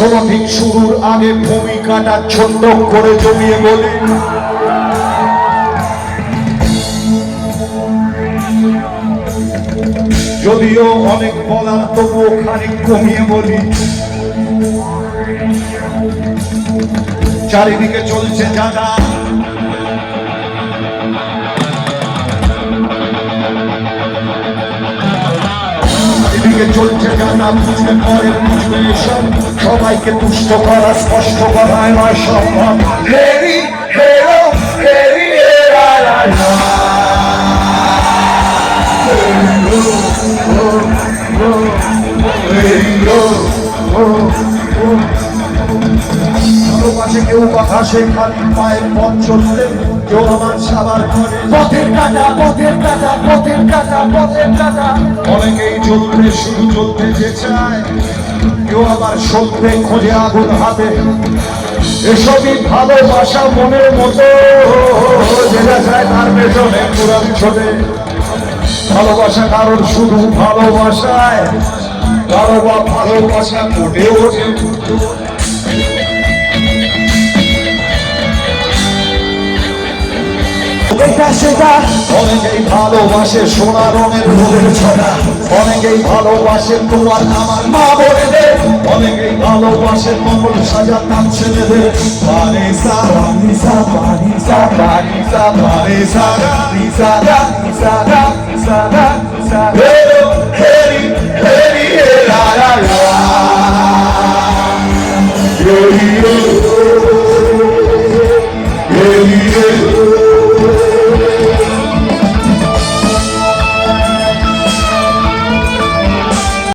ঠিক শুরুর আগে ভূমিকাটা ছোট্ট করে জমিয়ে বলি, যদিও অনেক বলার তবুও খানিক কমিয়ে বলি। চারিদিকে চলছে জানা, চারিদিকে চলছে জানা, বুঝবে পরে বুঝবে এসব, সবাইকে তুষ্ট করা স্পষ্ট করায় নয় সম্ভব। হেরি হেরো হেরি ভালোবাসে কেউ কথা সে খালি পায়ের পথ চলতে, কেউ আমার সাবার করে পথের কাটা পথের কাটা পথের কাটা পথের কাটা। অনেকেই চলতে শুধু চলতে যে চায়, কেউ আবার সত্যে খোঁজে আগুন হাতে। এসবই ভালোবাসা মনের মতো, যেটা চায় তার পেছনে পুরান ছোটে। ভালোবাসা কারণ শুধু ভালোবাসায়, কারো বা ভালোবাসা ফুটে ওঠে। অনেকেই ভালোবাসে সোনা রঙের ফুলের ছড়া, অনেকেই ভালোবাসে তোমার আমার মা বোনেদের, অনেকেই ভালোবাসে মঙ্গল সাজার নাম ছেলেদের। বানিসা বানিসা বানিসা বানিসা বানিসা বানিসা বানিসা বানিসা